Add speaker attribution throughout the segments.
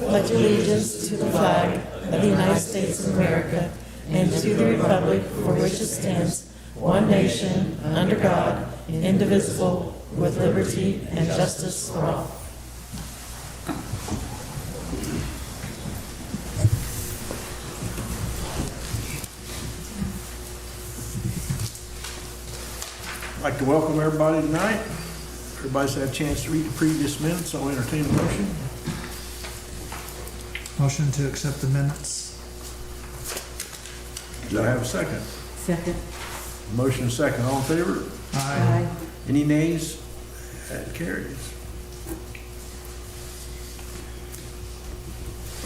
Speaker 1: pledge allegiance to the flag of the United States of America and to the republic for which it stands, one nation, under God, indivisible, with liberty and justice for all.
Speaker 2: I'd like to welcome everybody tonight. Everybody's had a chance to read the previous minutes. I'll entertain a motion.
Speaker 3: Motion to accept the minutes.
Speaker 2: Do I have a second?
Speaker 1: Second.
Speaker 2: Motion and second. All in favor?
Speaker 3: Aye.
Speaker 2: Any nays? That carries.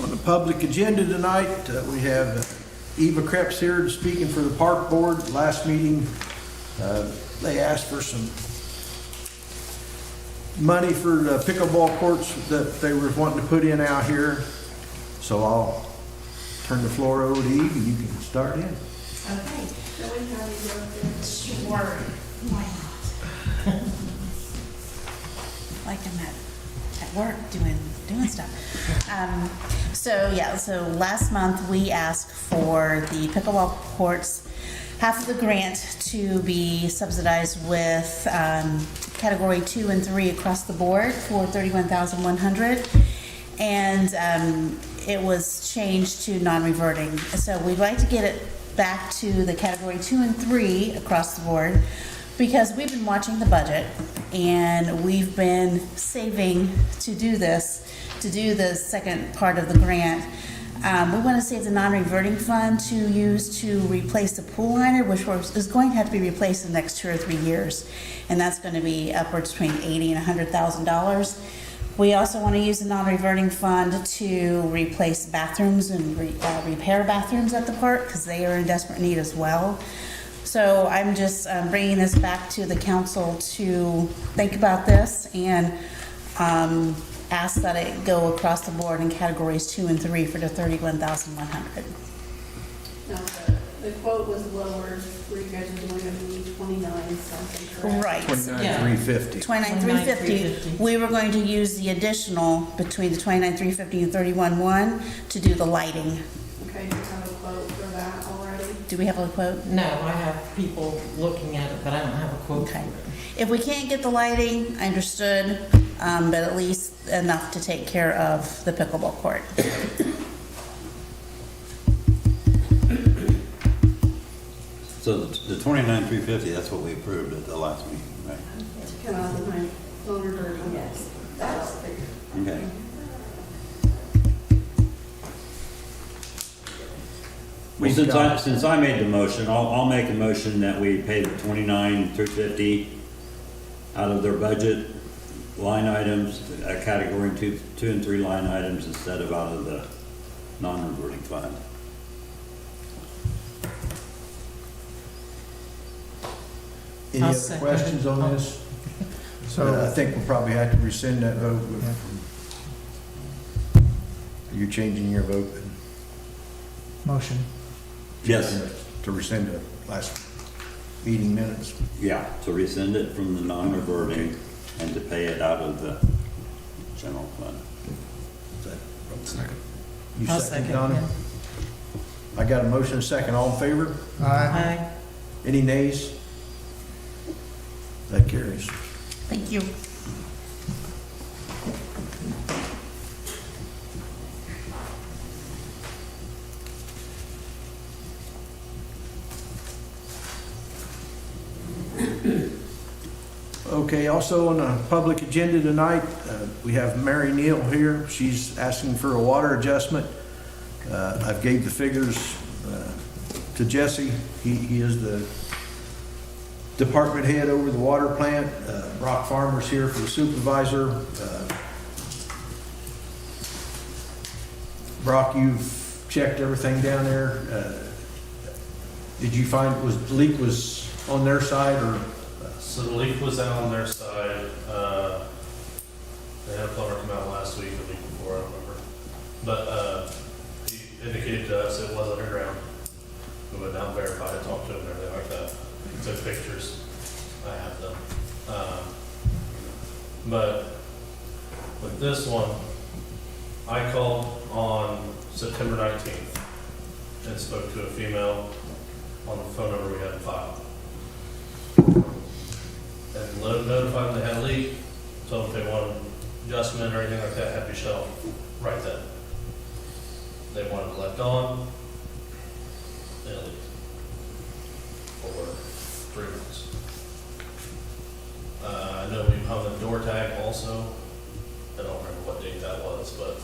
Speaker 2: On the public agenda tonight, we have Eva Krebs here speaking for the park board. Last meeting, they asked for some money for the pickleball courts that they were wanting to put in out here. So I'll turn the floor over to Eve and you can start in.
Speaker 4: Okay, so we have a sure. Why not? Like I'm at work doing stuff. So last month we asked for the pickleball courts, half of the grant to be subsidized with category 2 and 3 across the board for $31,100, and it was changed to non-reverting. So we'd like to get it back to the category 2 and 3 across the board, because we've been watching the budget and we've been saving to do this, to do the second part of the grant. We want to save the non-reverting fund to use to replace the pool liner, which is going to have to be replaced in the next 2 or 3 years. And that's going to be upwards between $80,000 and $100,000. We also want to use the non-reverting fund to replace bathrooms and repair bathrooms at the park, because they are in desperate need as well. So I'm just bringing this back to the council to think about this and ask that it go across the board in categories 2 and 3 for the $31,100.
Speaker 5: No, the quote was lowered, where you guys are going to need 29 something, correct?
Speaker 4: Right.
Speaker 2: $29,350.
Speaker 4: $29,350. We were going to use the additional between the $29,350 and $31,100 to do the lighting.
Speaker 5: Okay, do you have a quote for that already?
Speaker 4: Do we have a quote?
Speaker 1: No, I have people looking at it, but I don't have a quote for
Speaker 4: Okay.
Speaker 1: it.
Speaker 4: If we can't get the lighting, I understood, but at least enough to take care of the pickleball court.
Speaker 6: So the $29,350, that's what we approved at the last meeting, right?
Speaker 5: To come out of my non-reverting, yes. That's the figure.
Speaker 6: Okay. Well, since I made the motion, I'll make a motion that we pay the $29,350 out of their budget line items, category 2 and 3 line items, instead of out of the non-reverting fund.
Speaker 2: Any
Speaker 1: I'll
Speaker 2: other
Speaker 1: second
Speaker 2: questions
Speaker 1: it.
Speaker 2: on this?
Speaker 3: So
Speaker 2: I think we'll probably have to rescind that vote. You're changing your vote
Speaker 3: motion.
Speaker 6: Yes,
Speaker 2: to rescind the last meeting minutes.
Speaker 6: yeah, to rescind it from the non-reverting and to pay it out of the general fund.
Speaker 2: Second. You
Speaker 1: I'll
Speaker 2: second,
Speaker 1: second,
Speaker 2: Donna?
Speaker 1: yeah.
Speaker 2: I got a motion and a second. All in favor?
Speaker 3: Aye.
Speaker 1: Aye.
Speaker 2: Any nays? That carries.
Speaker 4: Thank you.
Speaker 2: Okay, also on the public agenda tonight, we have Mary Neal here. She's asking for a water adjustment. I've gave the figures to Jesse. He is the department head over the water plant. Brock Farmer's here for the supervisor. Brock, you've checked everything down there. Did you find the leak was on their side or?
Speaker 7: So the leak was out on their side. They had a plumber come out last week, the week before, I don't remember. But he indicated to us it was underground. We went down, verified it, talked to him and everything like that. Took pictures. I have them. But with this one, I called on September 19th and spoke to a female on the phone number we had in file. And notified them they had a leak, told them if they wanted adjustment or anything like that, had to be shut off right then. They wanted it left on, and it leaked for 3 months. I know we hung a door tag also. I don't remember what date that was, but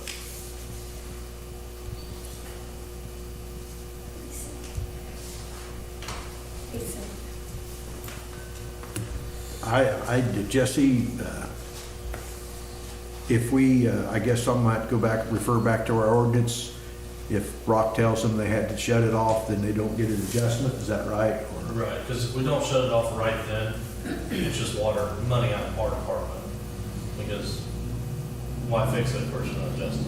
Speaker 2: Jesse, if we, I guess I might go back, refer back to our ordinance. If Brock tells them they had to shut it off, then they don't get an adjustment, is that right? Or-
Speaker 7: right, because if we don't shut it off right then, it's just water, money out of our department. Because why fix it first and adjust it?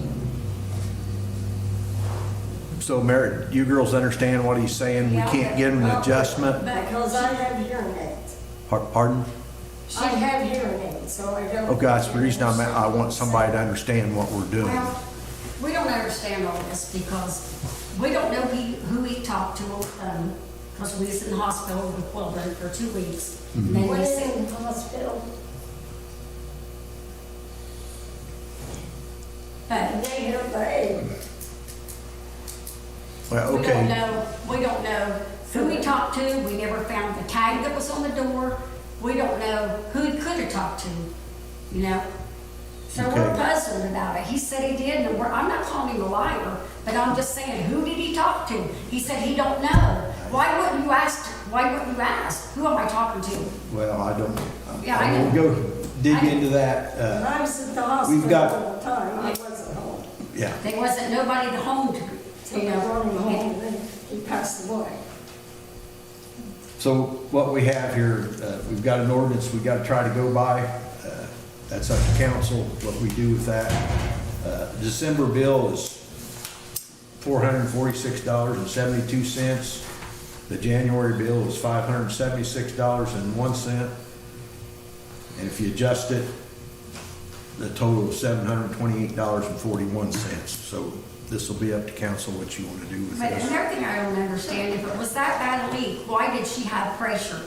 Speaker 2: So Mary, you girls understand what he's saying? We can't give him an adjustment?
Speaker 8: Because I have hearing aids.
Speaker 2: Pardon?
Speaker 8: I have hearing aids, so I don't.
Speaker 2: Okay, that's the reason I want somebody to understand what we're doing.
Speaker 8: Well, we don't understand all this because we don't know who he talked to on the phone, because we was in the hospital with Wilburn for 2 weeks. And then we said, in the hospital. But they have the aid.
Speaker 2: Well,
Speaker 8: We don't
Speaker 2: okay,
Speaker 8: know who he talked to. We never found the tag that was on the door. We don't know who he could have talked to, you know? So we're
Speaker 2: Okay.
Speaker 8: puzzled about it. He said he did, and I'm not calling him a liar, but I'm just saying, who did he talk to? He said he don't know. Why wouldn't you ask? Who am I talking to?
Speaker 2: well, I don't,
Speaker 8: Yeah,
Speaker 2: I
Speaker 8: I
Speaker 2: will
Speaker 8: know.
Speaker 2: go dig into that.
Speaker 8: And I was at the
Speaker 2: we've got-
Speaker 8: hospital all the time. I wasn't home.
Speaker 2: Yeah,
Speaker 8: There wasn't nobody at home to, you know, brought him home, and then he passed away.
Speaker 2: so what we have here, we've got an ordinance we've got to try to go by. That's up to council, what we do with that. December bill is $446.72. The January bill is $576.01. And if you adjust it, the total is $728.41. So this will be up to council what you want to do with
Speaker 8: But
Speaker 2: this.
Speaker 8: another thing I don't understand, if it was that bad a leak, why did she have pressure?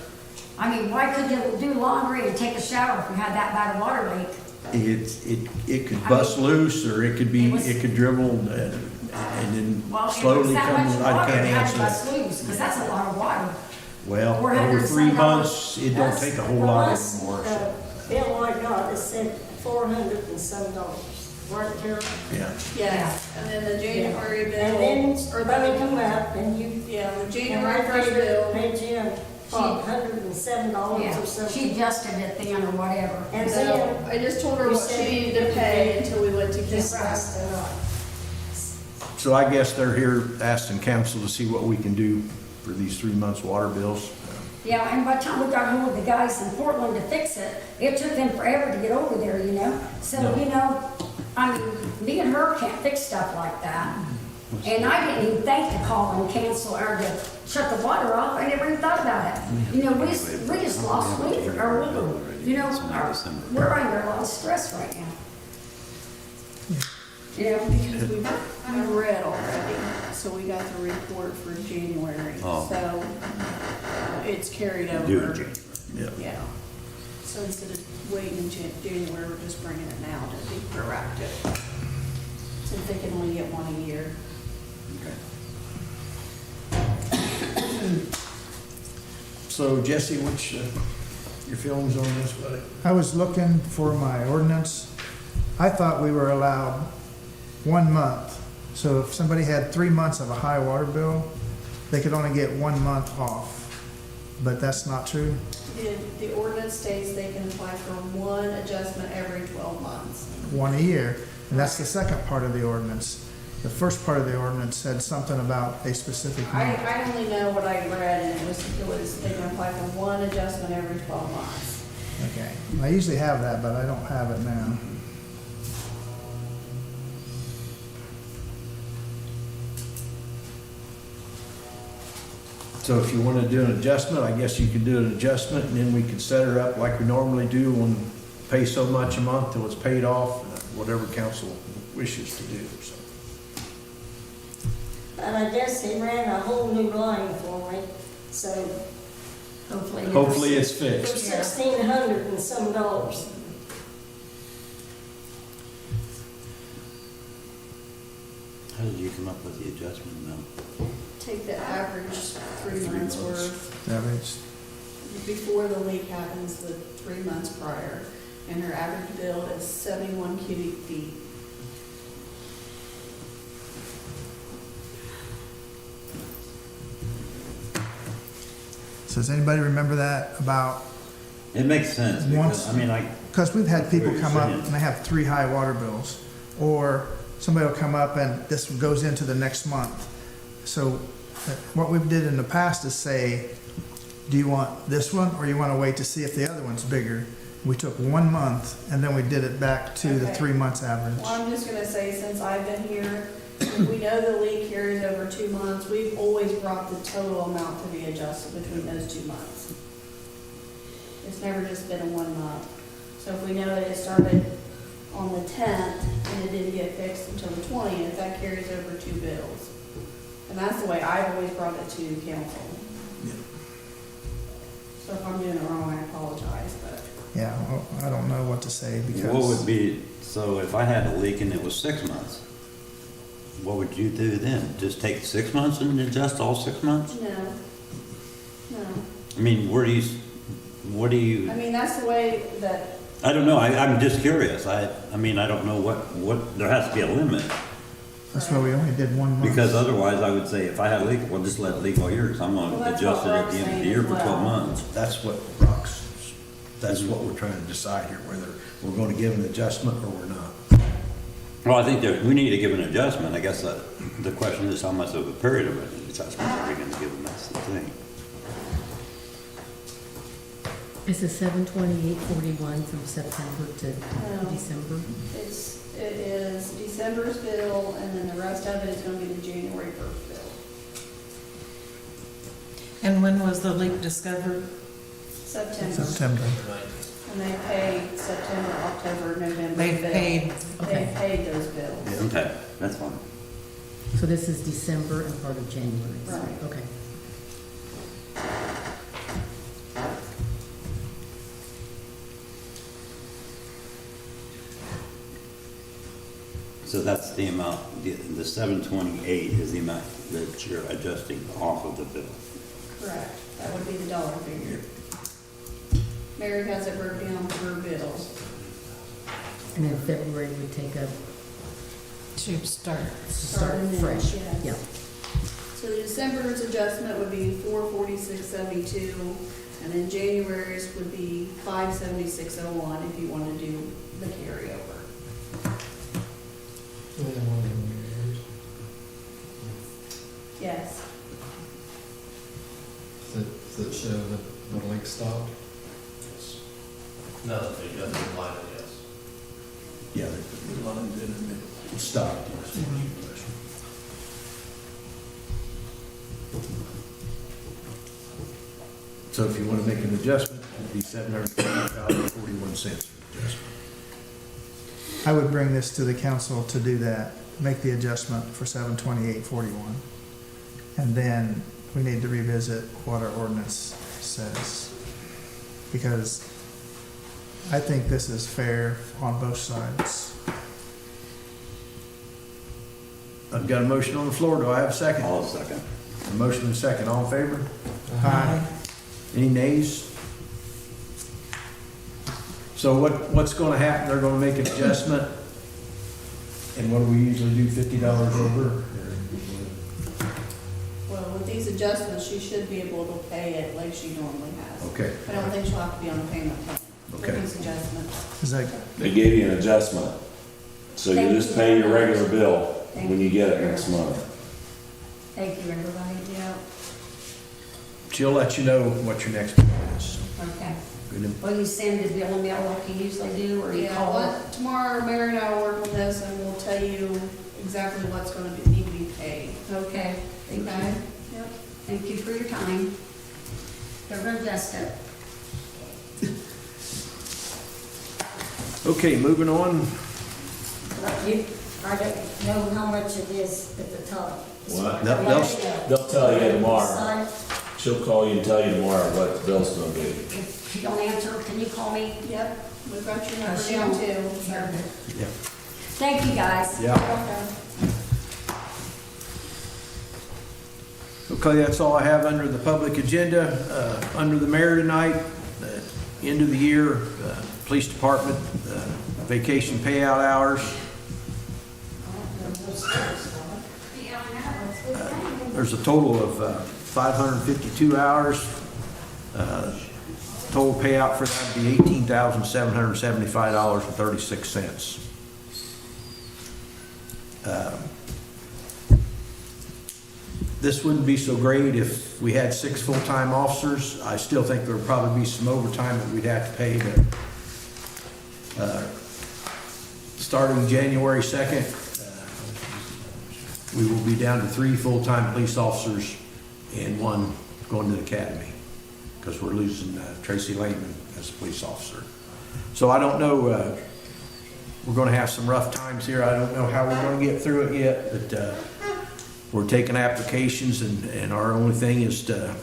Speaker 8: I mean, why couldn't you do laundry and take a shower if you had that bad a water leak?
Speaker 2: It could bust loose, or it could be, it could dribble and then
Speaker 8: Well, if
Speaker 2: slowly
Speaker 8: it's that
Speaker 2: come,
Speaker 8: much
Speaker 2: I
Speaker 8: water,
Speaker 2: can't
Speaker 8: it had
Speaker 2: answer
Speaker 8: to
Speaker 2: that.
Speaker 8: bust loose, because that's a lot of water.
Speaker 2: Well,
Speaker 8: $400
Speaker 2: over 3
Speaker 8: some
Speaker 2: months, it don't
Speaker 8: dollars.
Speaker 2: take a whole lot anymore, so,
Speaker 8: Bill I got, it said $407, right, Carol?
Speaker 2: yeah.
Speaker 5: Yes, and then the January bill.
Speaker 8: And then,
Speaker 5: or
Speaker 8: or then come up and you,
Speaker 5: Yeah, the
Speaker 8: and
Speaker 5: January
Speaker 8: I
Speaker 5: first bill.
Speaker 8: paid you $107 or
Speaker 4: Yeah, she
Speaker 8: something.
Speaker 4: adjusted it then or whatever.
Speaker 8: And
Speaker 5: So
Speaker 8: then
Speaker 5: I just told her
Speaker 8: you
Speaker 5: what
Speaker 8: said
Speaker 5: she
Speaker 8: you
Speaker 5: needed to
Speaker 8: could
Speaker 5: pay until we went to
Speaker 8: discussed
Speaker 5: Kimbrough.
Speaker 8: it up.
Speaker 2: So I guess they're here asking council to see what we can do for these 3 months' water bills.
Speaker 4: Yeah, and by the time we got hold of the guys in Portland to fix it, it took them forever to get over there, you know? So, you know, I mean, me and her can't fix stuff like that. And I didn't even think to call and cancel or to shut the water off. I never even thought about it. You know, we just lost sleep, or you know, we're under a lot of stress right now. You know,
Speaker 5: Because we read already, so we got the report for January.
Speaker 6: Oh.
Speaker 5: So it's carried over.
Speaker 6: Do it, Jane.
Speaker 2: Yeah.
Speaker 5: Yeah. So instead of waiting in January, we're just bringing it now to be proactive. Since they can only get one a year.
Speaker 2: So Jesse, what's your feelings on this, buddy?
Speaker 3: I was looking for my ordinance. I thought we were allowed 1 month. So if somebody had 3 months of a high water bill, they could only get 1 month off. But that's not true.
Speaker 5: The ordinance states they can apply for one adjustment every 12 months.
Speaker 3: 1 a year. And that's the second part of the ordinance. The first part of the ordinance said something about a specific month.
Speaker 5: I only know what I read, and it was they can apply for one adjustment every 12 months.
Speaker 3: Okay. I usually have that, but I don't have it now.
Speaker 2: So if you want to do an adjustment, I guess you could do an adjustment, and then we could set her up like we normally do and pay so much a month till it's paid off, whatever council wishes to do, so.
Speaker 9: And I guess he ran a whole new line for me, so
Speaker 8: Hopefully.
Speaker 2: Hopefully it's
Speaker 9: for
Speaker 2: fixed.
Speaker 9: $1,600 and some dollars.
Speaker 6: How did you come up with the adjustment amount?
Speaker 5: Take the average 3 months worth
Speaker 3: Average.
Speaker 5: before the leak happens, the 3 months prior, and her average bill is 71 cubic feet.
Speaker 3: So does anybody remember that about,
Speaker 6: It makes sense,
Speaker 3: Once-
Speaker 6: because, I mean,
Speaker 3: because we've had people
Speaker 6: That's what
Speaker 3: come
Speaker 6: you're
Speaker 3: up
Speaker 6: saying.
Speaker 3: and they have 3 high water bills, or somebody will come up and this goes into the next month. So what we did in the past is say, do you want this one, or you want to wait to see if the other one's bigger? We took 1 month, and then we did it back to the
Speaker 5: Okay.
Speaker 3: 3 months average.
Speaker 5: Well, I'm just gonna say, since I've been here, we know the leak carries over 2 months, we've always brought the total amount to be adjusted between those 2 months. It's never just been a 1 month. So if we know that it started on the 10th and it didn't get fixed until the 20th, that carries over 2 bills. And that's the way I've always brought it to council. So if I'm doing it wrong, I apologize, but.
Speaker 3: Yeah, well, I don't know what to say because.
Speaker 6: what would be, so if I had a leak and it was 6 months, what would you do then? Just take 6 months and adjust all 6 months?
Speaker 5: No. No.
Speaker 6: I mean, what do you,
Speaker 5: I mean, that's the way that,
Speaker 6: I don't know, I'm just curious. I mean, I don't know what, there has to be a limit.
Speaker 3: That's why we only did 1 month.
Speaker 6: Because otherwise, I would say, if I had a leak, well, just let it leak all year, because I'm
Speaker 5: Well,
Speaker 6: gonna
Speaker 5: that's
Speaker 6: adjust it
Speaker 5: what
Speaker 6: at the end of
Speaker 5: Brock's
Speaker 6: the year
Speaker 5: saying
Speaker 6: for
Speaker 5: as
Speaker 6: 12
Speaker 5: well.
Speaker 6: months.
Speaker 2: That's what that's what we're trying to decide here, whether we're going to give an adjustment or we're not.
Speaker 6: Well, I think that we need to give an adjustment. I guess the question is how much of a period of an adjustment are we gonna give them? That's the thing.
Speaker 10: Is it 7/28/41 from September to
Speaker 5: No.
Speaker 10: December?
Speaker 5: it is December's bill, and then the rest of it is gonna be the January 1st bill.
Speaker 1: And when was the leak discovered?
Speaker 5: September.
Speaker 3: September.
Speaker 5: And they paid September, October, November
Speaker 1: They've
Speaker 5: bill.
Speaker 1: paid,
Speaker 5: They
Speaker 10: Okay.
Speaker 5: paid those bills.
Speaker 6: Okay, that's fine.
Speaker 10: So this is December and part of January?
Speaker 5: Right.
Speaker 10: Okay.
Speaker 6: So that's the amount, the 728 is the amount that you're adjusting off of the bill.
Speaker 5: Correct. That would be the dollar figure. Mary has it broken down per bill.
Speaker 10: And then February would take up,
Speaker 1: to start.
Speaker 10: start
Speaker 5: Starting in,
Speaker 10: fresh?
Speaker 5: yes.
Speaker 10: Yeah.
Speaker 5: So the December's adjustment would be 446.72, and then January's would be 576.01 if you want to do the carryover. Yes.
Speaker 11: Does it show that the lake stopped?
Speaker 7: No, that's the line, yes.
Speaker 2: Yeah, the line didn't, it stopped. So if you want to make an adjustment, it'd be $720.41 for adjustment.
Speaker 3: I would bring this to the council to do that, make the adjustment for 7/28/41. And then we need to revisit what our ordinance says. Because I think this is fair on both sides.
Speaker 2: I've got a motion on the floor. Do I have a second?
Speaker 6: All second.
Speaker 2: A motion and a second. All in favor?
Speaker 3: Aye.
Speaker 2: Any nays? So what's going to happen? They're going to make an adjustment. And what do we usually do, $50 over?
Speaker 5: Well, with these adjustments, she should be able to pay it like she normally has.
Speaker 2: Okay.
Speaker 5: I don't think she'll have to be on a payment plan
Speaker 2: Okay.
Speaker 5: with these adjustments.
Speaker 3: Is that,
Speaker 12: They gave you an adjustment, so you
Speaker 5: Thank
Speaker 12: just
Speaker 5: you
Speaker 12: pay
Speaker 5: very
Speaker 12: your
Speaker 5: much.
Speaker 12: regular bill
Speaker 8: Thank
Speaker 12: when you
Speaker 8: you
Speaker 12: get it
Speaker 8: very
Speaker 12: next
Speaker 8: much.
Speaker 12: month.
Speaker 8: Thank you, everybody.
Speaker 5: Yeah.
Speaker 2: She'll let you know what your next bill is.
Speaker 8: Okay.
Speaker 2: Good.
Speaker 8: Will you send the bill and mail like you usually do, or you
Speaker 5: Yeah,
Speaker 8: call it?
Speaker 5: tomorrow, Mary and I will work on this, and we'll tell you exactly what's gonna need to be paid.
Speaker 8: Okay, thank you.
Speaker 5: Okay? Yep.
Speaker 8: Thank you for your time. They're gonna adjust it.
Speaker 2: Okay, moving on.
Speaker 8: You,
Speaker 9: I don't know how much it is at the top.
Speaker 12: What?
Speaker 9: They'll
Speaker 12: tell you tomorrow. She'll call you and tell you tomorrow what the bill's gonna be.
Speaker 8: If you don't answer, can you call me?
Speaker 5: Yep, we've got your number
Speaker 8: She
Speaker 5: down
Speaker 8: don't-
Speaker 5: too.
Speaker 2: Yeah.
Speaker 8: Thank you, guys.
Speaker 2: Yeah.
Speaker 5: Okay.
Speaker 2: Okay, that's all I have under the public agenda. Under the mayor tonight, end of the year, police department, vacation payout hours. There's a total of 552 hours. Total payout for that would be $18,775.36. This wouldn't be so great if we had 6 full-time officers. I still think there would probably be some overtime that we'd have to pay, but starting January 2nd, we will be down to 3 full-time police officers and 1 going to the academy because we're losing Tracy Lehman as a police officer. So I don't know, we're going to have some rough times here. I don't know how we're going to get through it yet, but we're taking applications and our only thing is to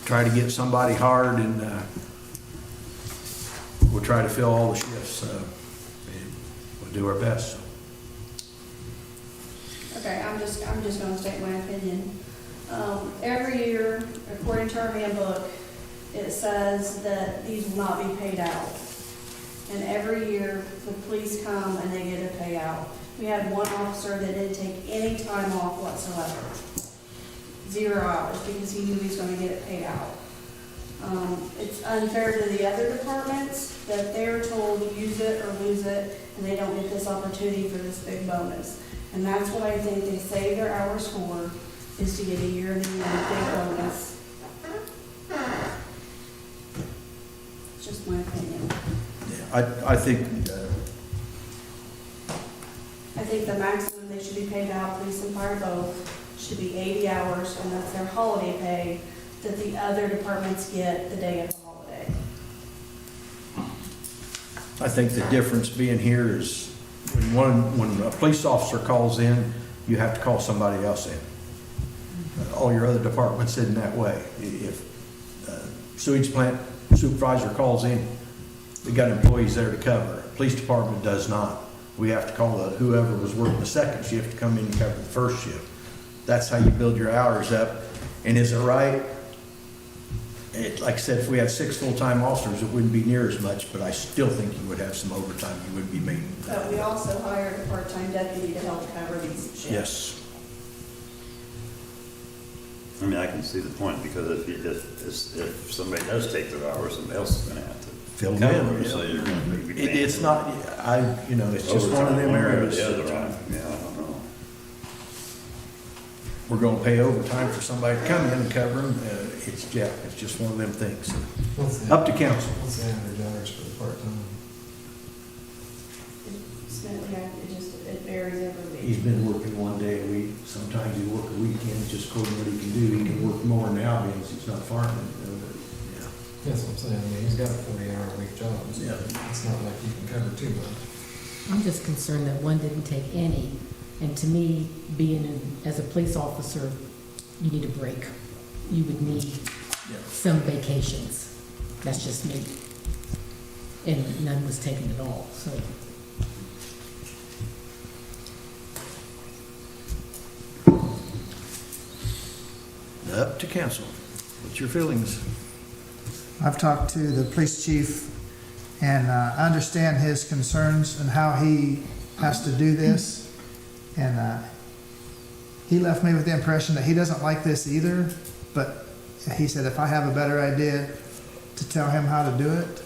Speaker 2: try to get somebody hard and we'll try to fill all the shifts. And we'll do our best.
Speaker 5: Okay, I'm just gonna state my opinion. Every year, according to our handbook, it says that these will not be paid out. And every year, the police come and they get a payout. We had one officer that didn't take any time off whatsoever. 0 hours, because he knew he was gonna get it paid out. It's unfair to the other departments that they're told use it or lose it, and they don't get this opportunity for this big bonus. And that's what I think they save their hours for, is to get a year and a big bonus. It's just my opinion.
Speaker 2: Yeah, I think
Speaker 5: I think the maximum they should be paid out, police and fire both, should be 80 hours, and that's their holiday pay that the other departments get the day of the holiday.
Speaker 2: I think the difference being here is when a police officer calls in, you have to call somebody else in. All your other departments isn't that way. If sewage plant supervisor calls in, they got employees there to cover. Police department does not. We have to call whoever was working the second shift to come in and cover the first shift. That's how you build your hours up. And is it right? Like I said, if we had 6 full-time officers, it wouldn't be near as much, but I still think you would have some overtime. You would be making.
Speaker 5: But we also hired a part-time deputy to help cover these shifts.
Speaker 2: Yes.
Speaker 6: I mean, I can see the point, because if somebody does take their hours, somebody else is gonna have to
Speaker 2: Fill them
Speaker 6: cover
Speaker 2: in,
Speaker 6: them,
Speaker 2: yeah.
Speaker 6: so you're gonna be paying.
Speaker 2: It's not, it's just one of them
Speaker 6: Overtime, one way or
Speaker 2: areas.
Speaker 6: the other, yeah, I don't know.
Speaker 2: We're gonna pay overtime for somebody to come in and cover them. It's just one of them things. Up to council.
Speaker 11: What's the average hours for the part-time?
Speaker 5: It varies every week.
Speaker 2: He's been working 1 day a week. Sometimes he work a weekend, just according to what he can do. He can work more now because he's not farming.
Speaker 11: That's what I'm saying, I mean, he's got a 40-hour-a-week job, so
Speaker 2: Yeah.
Speaker 11: it's not like you can cover too much.
Speaker 10: I'm just concerned that one didn't take any. And to me, as a police officer, you need a break. You would need some vacations. That's just me. And none was taken at all, so.
Speaker 2: Up to council. What's your feelings?
Speaker 3: I've talked to the police chief, and I understand his concerns and how he has to do this. And he left me with the impression that he doesn't like this either, but he said if I have a better idea to tell him how to do it,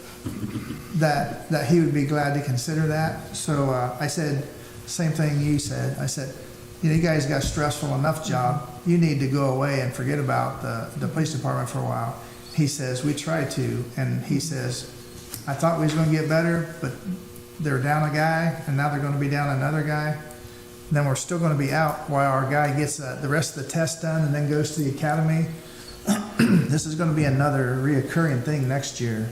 Speaker 3: that he would be glad to consider that. So I said, same thing you said. I said, you guys got a stressful enough job. You need to go away and forget about the police department for a while. He says, we tried to, and he says, I thought we was going to get better, but they're down a guy, and now they're going to be down another guy. And then we're still going to be out while our guy gets the rest of the test done and then goes to the academy. This is going to be another reoccurring thing next year.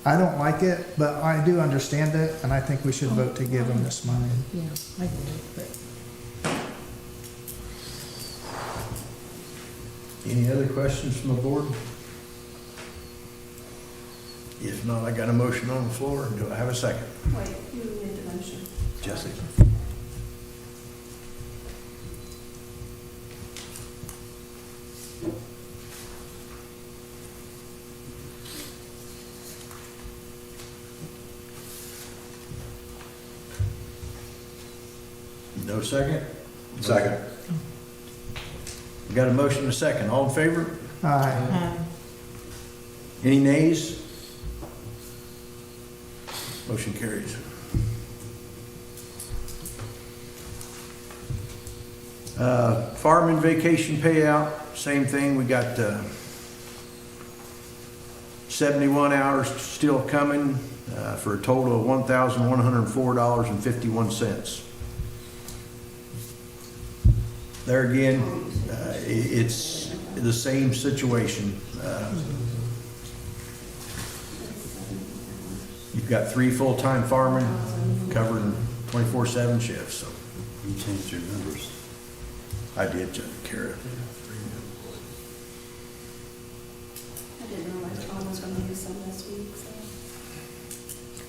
Speaker 3: I don't like it, but I do understand it, and I think we should vote to give them this money.
Speaker 10: Yeah, I get it, but
Speaker 2: Any other questions from the board? If not, I got a motion on the floor. Do I have a second?
Speaker 5: Wait, who made the motion?
Speaker 2: Jesse? No second? Second. We got a motion and a second. All in favor?
Speaker 3: Aye.
Speaker 2: Any nays? Motion carries. Fireman vacation payout, same thing. We got 71 hours still coming for a total of $1,104.51. There again, it's the same situation. You've got 3 full-time firemen covering 24/7 shifts, so.
Speaker 6: You changed your numbers.
Speaker 2: I did, Kara.
Speaker 5: I didn't realize Tom was gonna use some this week, so.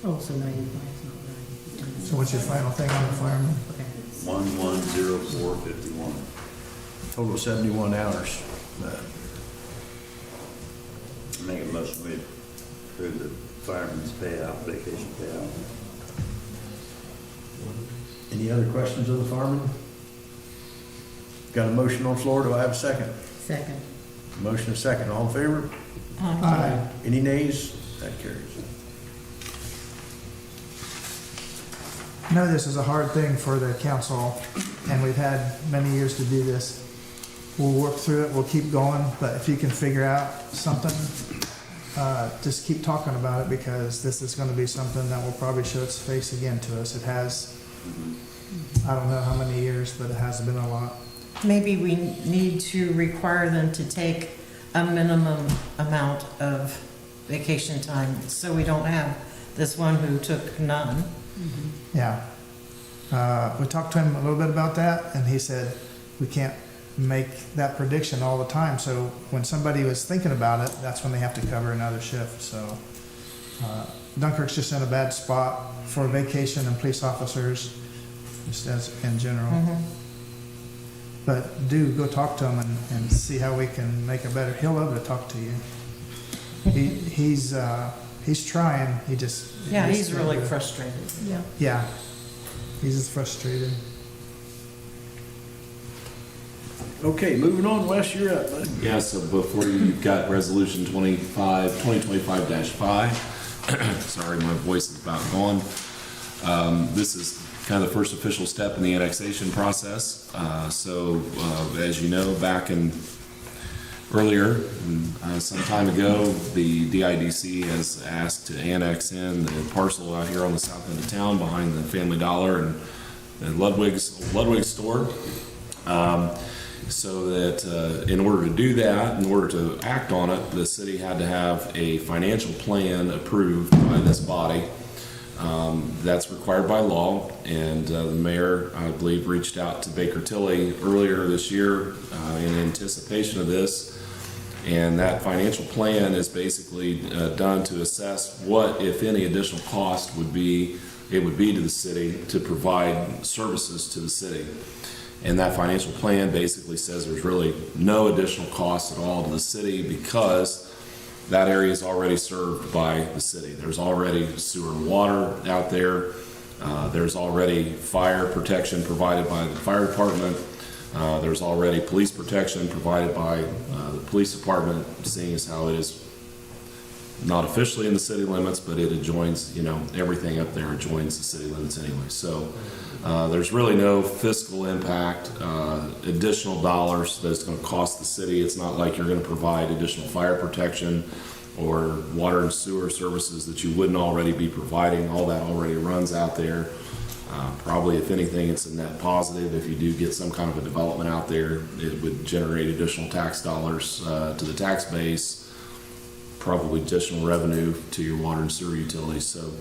Speaker 10: oh, so 95 is not right.
Speaker 3: So what's your final thing on the firemen?
Speaker 10: Okay.
Speaker 6: 110451.
Speaker 2: Total of 71 hours.
Speaker 6: Make a motion, we approve the fireman's payout, vacation payout.
Speaker 2: Any other questions of the firemen? Got a motion on the floor. Do I have a second?
Speaker 10: Second.
Speaker 2: Motion and second. All in favor?
Speaker 3: Aye.
Speaker 2: Any nays? That carries.
Speaker 3: I know this is a hard thing for the council, and we've had many years to do this. We'll work through it, we'll keep going, but if you can figure out something, just keep talking about it, because this is gonna be something that will probably show its face again to us. It has, I don't know how many years, but it has been a lot.
Speaker 1: Maybe we need to require them to take a minimum amount of vacation time, so we don't have this one who took none.
Speaker 3: Yeah. We talked to him a little bit about that, and he said, we can't make that prediction all the time. So when somebody was thinking about it, that's when they have to cover another shift. So Dunkirk's just in a bad spot for vacation and police officers, just as in general. But do go talk to him and see how we can make it better. He'll love to talk to you. He's trying. He just
Speaker 1: Yeah, he's really frustrated.
Speaker 10: Yeah.
Speaker 3: Yeah, he's just frustrated.
Speaker 2: Okay, moving on. Wes, you're up, bud.
Speaker 12: Yeah, so before you've got resolution 2025-5. Sorry, my voice is about gone. This is kind of the first official step in the annexation process. As you know, back in earlier, some time ago, the DIDC has asked to annex in the parcel out here on the south end of town behind the Family Dollar and Ludwig's store. So that in order to do that, in order to act on it, the city had to have a financial plan approved by this body. That's required by law, and the mayor, I believe, reached out to Baker Tilly earlier this year in anticipation of this. And that financial plan is basically done to assess what, if any, additional cost would be to the city to provide services to the city. And that financial plan basically says there's really no additional cost at all to the city because that area is already served by the city. There's already sewer and water out there. There's already fire protection provided by the fire department. There's already police protection provided by the police department, seeing as how it is not officially in the city limits, but it adjoins, everything up there adjoins the city limits anyway. So there's really no fiscal impact, additional dollars that it's going to cost the city. It's not like you're going to provide additional fire protection or water and sewer services that you wouldn't already be providing. All that already runs out there. Probably, if anything, it's a net positive. If you do get some kind of a development out there, it would generate additional tax dollars to the tax base. probably additional revenue to your water and sewer utilities. So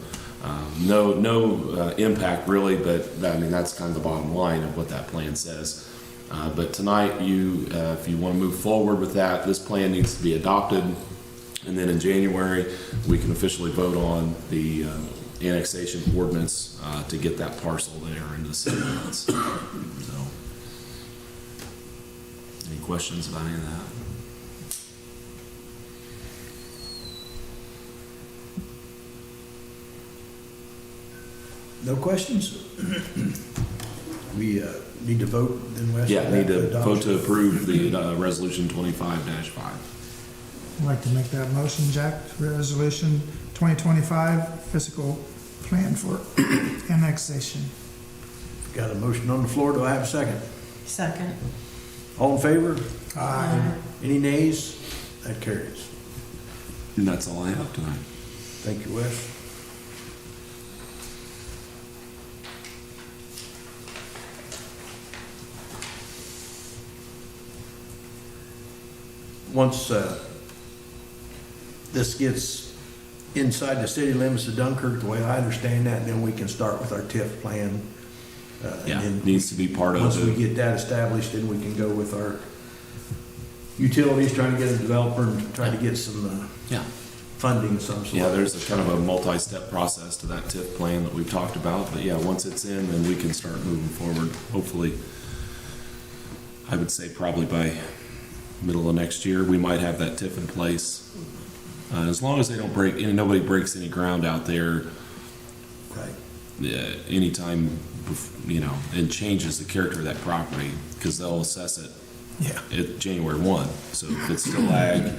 Speaker 12: no impact really, but I mean, that's kind of the bottom line of what that plan says. But tonight, if you want to move forward with that, this plan needs to be adopted. And then in January, we can officially vote on the annexation ordinance to get that parcel there into the city limits. So, any questions about any of that?
Speaker 2: No questions? We need to vote then, Wes?
Speaker 12: Yeah, need to
Speaker 2: Adoption.
Speaker 12: vote to approve the resolution 25-5.
Speaker 3: I'd like to make that motion, Jack. Resolution 2025, fiscal plan for annexation.
Speaker 2: Got a motion on the floor. Do I have a second?
Speaker 1: Second.
Speaker 2: All in favor?
Speaker 3: Aye.
Speaker 2: Any nays? That carries.
Speaker 12: And that's all I have tonight.
Speaker 2: Thank you, Wes. Once this gets inside the city limits of Dunkirk, the way I understand that, then we can start with our TIF plan. And
Speaker 12: Yeah,
Speaker 2: then
Speaker 12: needs to be part of
Speaker 2: once we
Speaker 12: it.
Speaker 2: get that established, then we can go with our utilities, trying to get a developer and try to get some
Speaker 12: Yeah.
Speaker 2: funding of some sort.
Speaker 12: Yeah, there's a kind of a multi-step process to that TIF plan that we've talked about, but yeah, once it's in, then we can start moving forward. Hopefully, I would say probably by middle of next year, we might have that TIF in place. As long as they don't break, nobody breaks any ground out there,
Speaker 2: Right.
Speaker 12: anytime, and changes the character of that property, because they'll assess it
Speaker 2: Yeah.
Speaker 12: at January 1. So if it's still ag,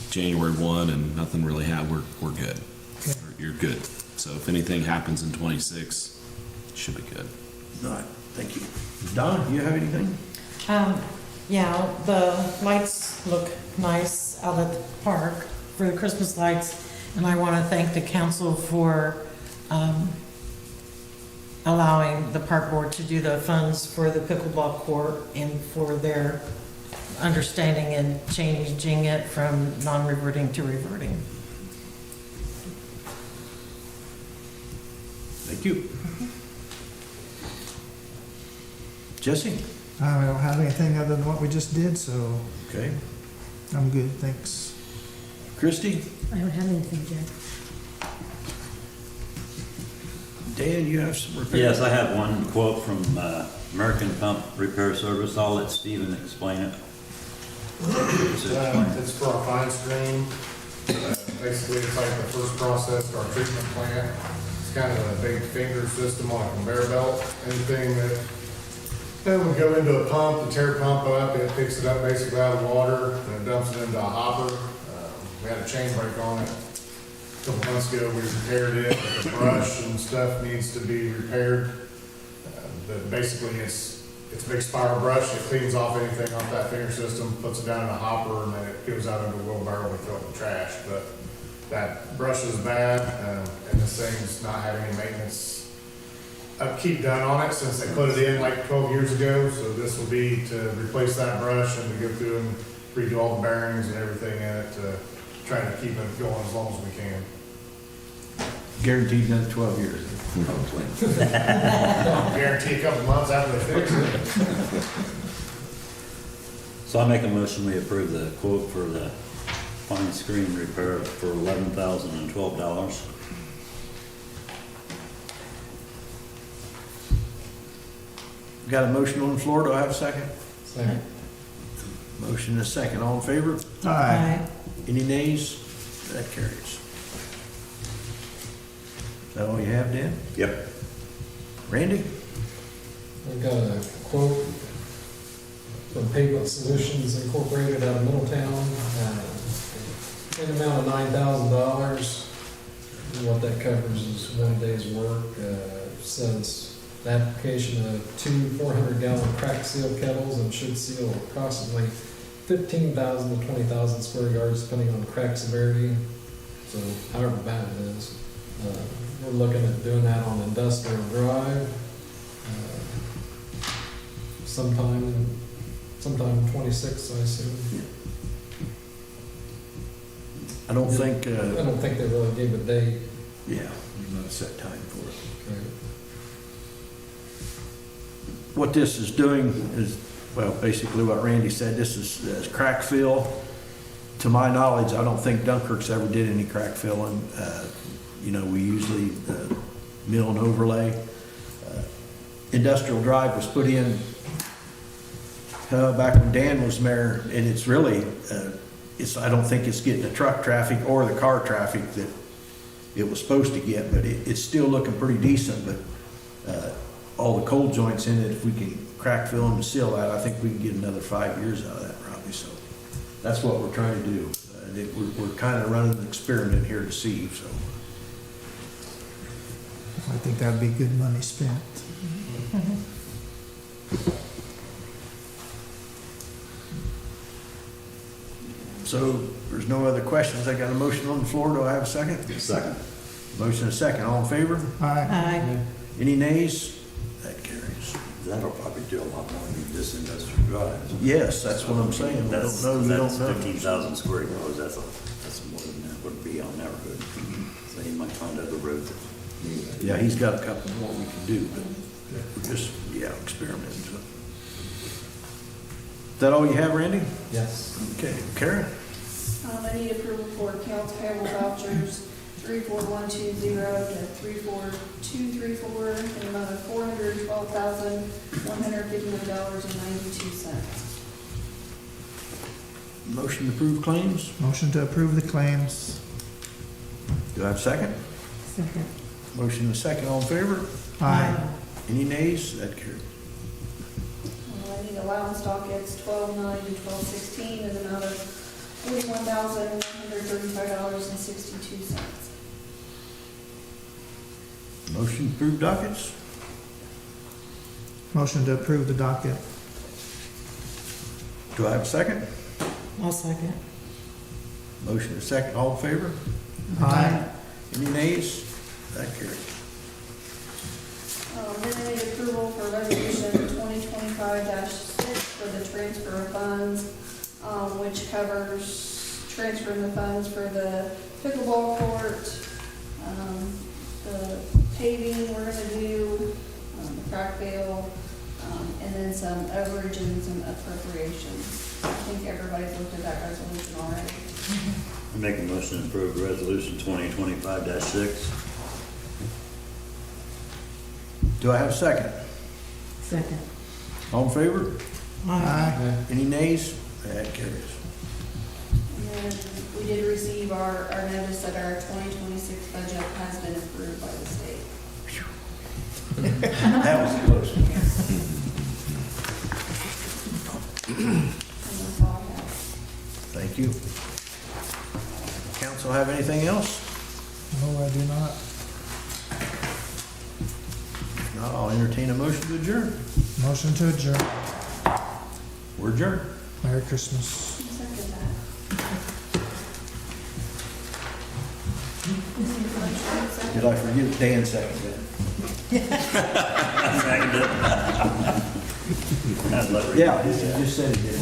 Speaker 12: January 1 and nothing really happened, we're good. You're good. So if anything happens in 26, it should be good.
Speaker 2: All right, thank you. Donna, do you have anything?
Speaker 1: Yeah, the lights look nice out at the park for the Christmas lights, and I want to thank the council for allowing the park board to do the funds for the pickleball court and for their understanding and changing it from non-reverting to reverting.
Speaker 2: Thank you. Jesse?
Speaker 3: I don't have anything other than what we just did, so
Speaker 2: Okay.
Speaker 3: I'm good, thanks.
Speaker 2: Christie?
Speaker 10: I don't have anything, Jack.
Speaker 2: Dan, you have some repairs?
Speaker 6: Yes, I have one quote from American Pump Repair Service. I'll let Stephen explain it.
Speaker 11: It's for our fine stream. Basically, it's like the first process to our treatment plant. It's kind of a big finger system on a conveyor belt. Anything that would go into a pump, the tear pump up, it picks it up basically out of the water and it dumps it into a hopper. We had a chain break on it a couple months ago. We repaired it. The brush and stuff needs to be repaired. But basically, it's a big spiral brush. It cleans off anything off that finger system, puts it down in a hopper, and then it goes out into a wheelbarrow and throw it in the trash. But that brush is bad, and this thing's not having any maintenance upkeep done on it since they put it in like 12 years ago. So this will be to replace that brush and to go through and redo all the bearings and everything in it to try to keep it going as long as we can.
Speaker 2: Guaranteed another 12 years.
Speaker 11: Guarantee a couple months after they fix it.
Speaker 6: So I make a motion, we approve the quote for the fine screen repair for $11,012.
Speaker 2: Got a motion on the floor. Do I have a second?
Speaker 11: Second.
Speaker 2: Motion and a second. All in favor?
Speaker 3: Aye.
Speaker 2: Any nays? That carries. Is that all you have, Dan?
Speaker 6: Yep.
Speaker 2: Randy?
Speaker 11: We've got a quote from Pavement Solutions Incorporated out of Middletown, in the amount of $9,000. What that covers is 1 day's work. Says the application of 2 400-gallon crack seal kettles and should seal approximately 15,000 to 20,000 square yards depending on crack severity. So however bad it is. We're looking at doing that on Industrial Drive. Sometime in 26, I assume.
Speaker 2: I don't think,
Speaker 13: I don't think they really gave a date.
Speaker 2: yeah, there's not a set time for it.
Speaker 13: Okay.
Speaker 2: What this is doing is, well, basically what Randy said, this is crack fill. To my knowledge, I don't think Dunkirk's ever did any crack filling. You know, we usually mill and overlay. Industrial Drive was put in back when Dan was mayor, and it's really, I don't think it's getting the truck traffic or the car traffic that it was supposed to get, but it's still looking pretty decent. But all the cold joints in it, if we can crack fill them and seal that, I think we can get another 5 years out of that probably. So that's what we're trying to do. We're kind of running an experiment here to see, so.
Speaker 3: I think that'd be good money spent.
Speaker 2: So there's no other questions. I got a motion on the floor. Do I have a second?
Speaker 6: Second.
Speaker 2: Motion and a second. All in favor?
Speaker 3: Aye.
Speaker 1: Aye.
Speaker 2: Any nays? That carries.
Speaker 6: That'll probably do a lot more than this industrial drive.
Speaker 2: Yes, that's what I'm saying. We don't know, we don't know.
Speaker 6: 15,000 square yards, that's more than that would be on that road. So you might find other roads that need that.
Speaker 2: Yeah, he's got a couple more we can do, but we're just, experimenting. So. Is that all you have, Randy?
Speaker 13: Yes.
Speaker 2: Okay, Karen?
Speaker 5: I need approval for accounts payable vouchers 34120 to 34234 in the amount of $412,159.92.
Speaker 2: Motion to approve claims?
Speaker 3: Motion to approve the claims.
Speaker 2: Do I have a second?
Speaker 1: Second.
Speaker 2: Motion and a second. All in favor?
Speaker 3: Aye.
Speaker 2: Any nays? That carries.
Speaker 5: I need allowance dockets 12/9 to 12/16 in the amount of $41,135.62.
Speaker 2: Motion to approve dockets?
Speaker 3: Motion to approve the docket.
Speaker 2: Do I have a second?
Speaker 1: I'll second.
Speaker 2: Motion and a second. All in favor?
Speaker 3: Aye.
Speaker 2: Any nays? That carries.
Speaker 5: Then I need approval for resolution 2025-6 for the transfer of funds, which covers transferring the funds for the pickleball court, the paving we're gonna do, the crack fill, and then some overage and some appropriations. I think everybody's looked at that resolution already.
Speaker 6: I make a motion to approve resolution 2025-6.
Speaker 2: Do I have a second?
Speaker 1: Second.
Speaker 2: All in favor?
Speaker 3: Aye.
Speaker 2: Any nays? That carries.
Speaker 5: And we did receive our notice that our 2026 budget has been approved by the state.
Speaker 2: That was close.
Speaker 5: And that's all I have.
Speaker 2: Thank you. Council have anything else?
Speaker 3: No, I do not.
Speaker 2: If not, I'll entertain a motion to adjourn.
Speaker 3: Motion to adjourn.
Speaker 2: We're adjourned.
Speaker 3: Merry Christmas.
Speaker 5: Second that.
Speaker 2: Did I forget Dan seconded it?
Speaker 6: Seconded.
Speaker 2: Yeah, you just said he did.